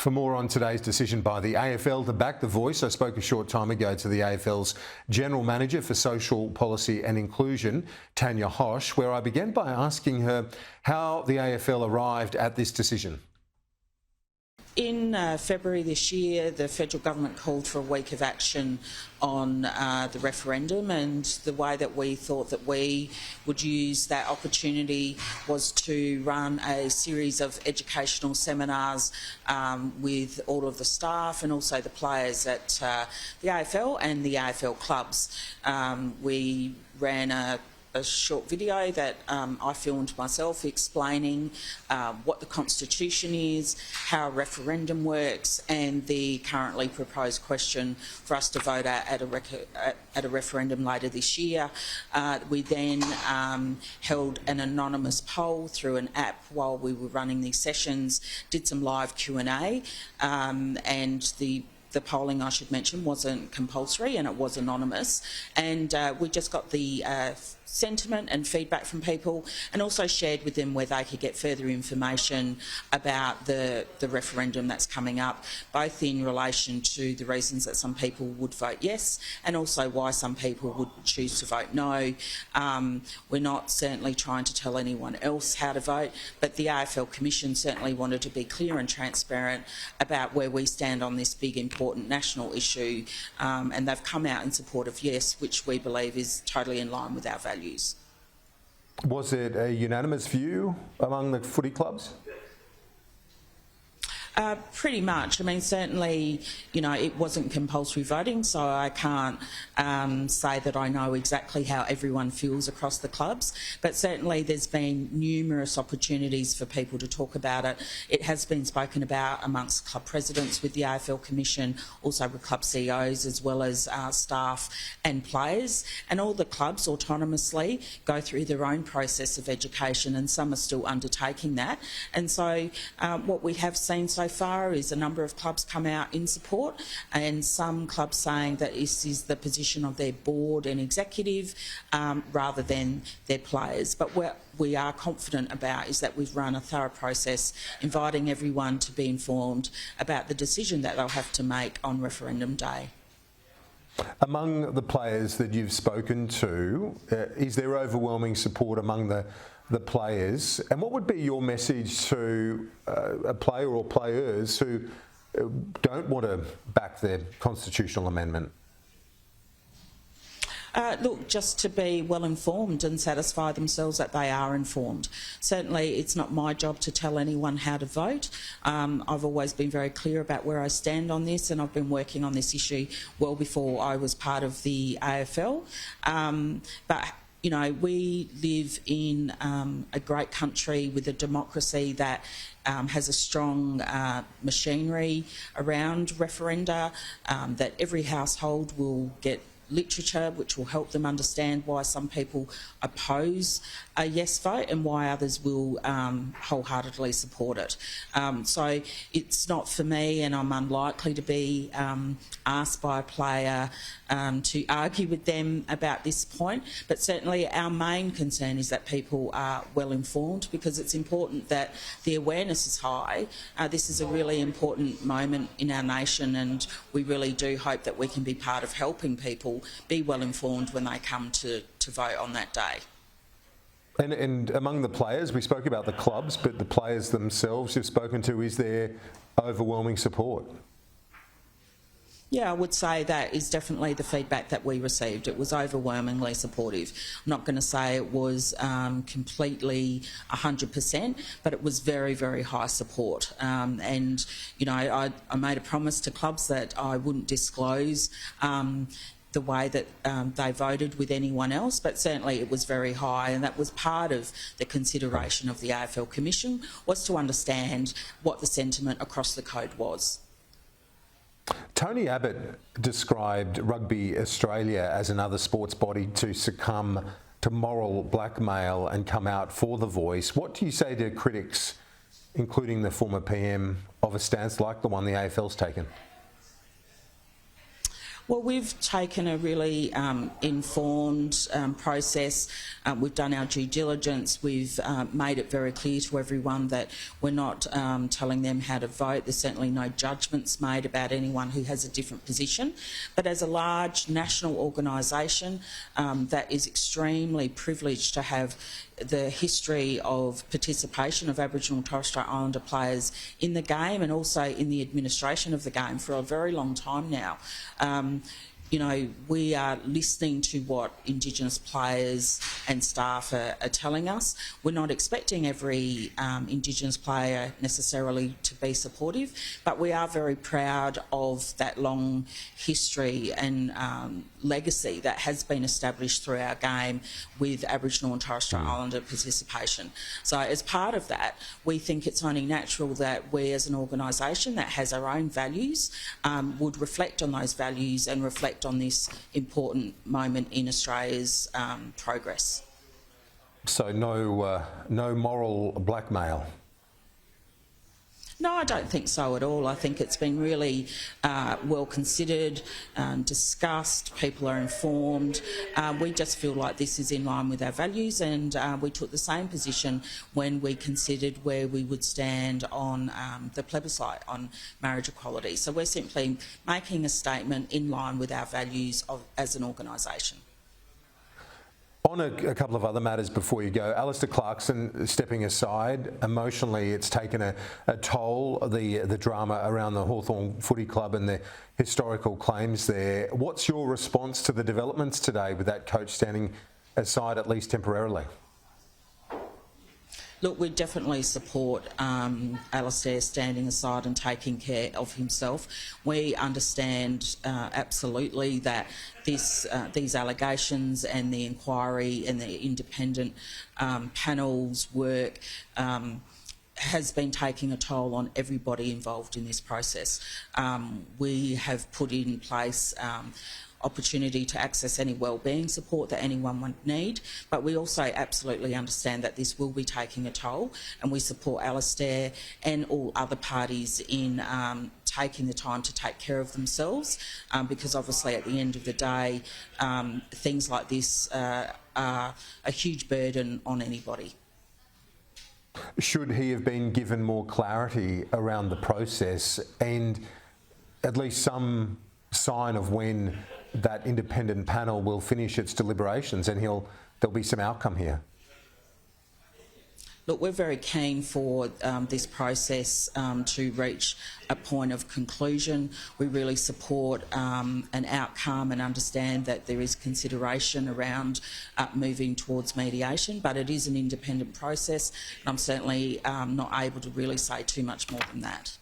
For more on today's decision by the AFL to back the Voice, I spoke a short time ago to the AFL's General Manager for Social Policy and Inclusion, Tanya Hosch, where I began by asking her how the AFL arrived at this decision. In February this year, the federal government called for a week of action on the referendum, and the way that we thought that we would use that opportunity was to run a series of educational seminars with all of the staff and also the players at the AFL and the AFL clubs. We ran a short video that I filmed myself explaining what the Constitution is, how a referendum works, and the currently proposed question for us to vote at a referendum later this year. We then held an anonymous poll through an app while we were running these sessions, did some live Q&A, and the polling, I should mention, wasn't compulsory and it was anonymous, and we just got the sentiment and feedback from people, and also shared with them where they could get further information about the referendum that's coming up, both in relation to the reasons that some people would vote yes and also why some people would choose to vote no. We're not certainly trying to tell anyone else how to vote, but the AFL Commission certainly wanted to be clear and transparent about where we stand on this big important national issue, and they've come out in support of yes, which we believe is totally in line with our values. Was it a unanimous view among the footy clubs? Pretty much. I mean, certainly, you know, it wasn't compulsory voting, so I can't say that I know exactly how everyone feels across the clubs, but certainly there's been numerous opportunities for people to talk about it. It has been spoken about amongst club presidents with the AFL Commission, also with club CEOs, as well as staff and players, and all the clubs autonomously go through their own process of education, and some are still undertaking that. And so what we have seen so far is a number of clubs come out in support, and some clubs saying that this is the position of their board and executive rather than their players. But what we are confident about is that we've run a thorough process inviting everyone to be informed about the decision that they'll have to make on referendum day. Among the players that you've spoken to, is there overwhelming support among the players? And what would be your message to a player or players who don't want to back their constitutional amendment? Look, just to be well informed and satisfy themselves that they are informed. Certainly it's not my job to tell anyone how to vote. I've always been very clear about where I stand on this, and I've been working on this issue well before I was part of the AFL. But you know, we live in a great country with a democracy that has a strong machinery around referenda, that every household will get literature which will help them understand why some people oppose a yes vote and why others will wholeheartedly support it. So it's not for me, and I'm unlikely to be asked by a player to argue with them about this point, but certainly our main concern is that people are well informed, because it's important that the awareness is high. This is a really important moment in our nation, and we really do hope that we can be part of helping people be well informed when they come to vote on that day. And among the players, we spoke about the clubs, but the players themselves you've spoken to, is there overwhelming support? Yeah, I would say that is definitely the feedback that we received. It was overwhelmingly supportive. I'm not going to say it was completely 100%, but it was very, very high support. And, you know, I made a promise to clubs that I wouldn't disclose the way that they voted with anyone else, but certainly it was very high, and that was part of the consideration of the AFL Commission, was to understand what the sentiment across the code was. Tony Abbott described Rugby Australia as another sports body to succumb to moral blackmail and come out for the Voice. What do you say to critics, including the former PM, of a stance like the one the AFL's taken? Well, we've taken a really informed process. We've done our due diligence. We've made it very clear to everyone that we're not telling them how to vote. There's certainly no judgments made about anyone who has a different position. But as a large national organisation that is extremely privileged to have the history of participation of Aboriginal and Torres Strait Islander players in the game and also in the administration of the game for a very long time now. You know, we are listening to what Indigenous players and staff are telling us. We're not expecting every Indigenous player necessarily to be supportive, but we are very proud of that long history and legacy that has been established through our game with Aboriginal and Torres Strait Islander participation. So as part of that, we think it's only natural that we as an organisation that has our own values would reflect on those values and reflect on this important moment in Australia's progress. So no moral blackmail? No, I don't think so at all. I think it's been really well considered, discussed, people are informed. We just feel like this is in line with our values, and we took the same position when we considered where we would stand on the plebiscite on marriage equality. So we're simply making a statement in line with our values as an organisation. On a couple of other matters before you go, Alistair Clarkson stepping aside, emotionally it's taken a toll, the drama around the Hawthorn Footy Club and the historical claims there. What's your response to the developments today with that coach standing aside, at least temporarily? Look, we definitely support Alistair standing aside and taking care of himself. We understand absolutely that these allegations and the inquiry and the independent panel's work has been taking a toll on everybody involved in this process. We have put in place opportunity to access any wellbeing support that anyone would need, but we also absolutely understand that this will be taking a toll, and we support Alistair and all other parties in taking the time to take care of themselves, because obviously at the end of the day things like this are a huge burden on anybody. Should he have been given more clarity around the process and at least some sign of when that independent panel will finish its deliberations and there'll be some outcome here? Look, we're very keen for this process to reach a point of conclusion. We really support an outcome and understand that there is consideration around moving towards mediation, but it is an independent process, and I'm certainly not able to really say too much more than that.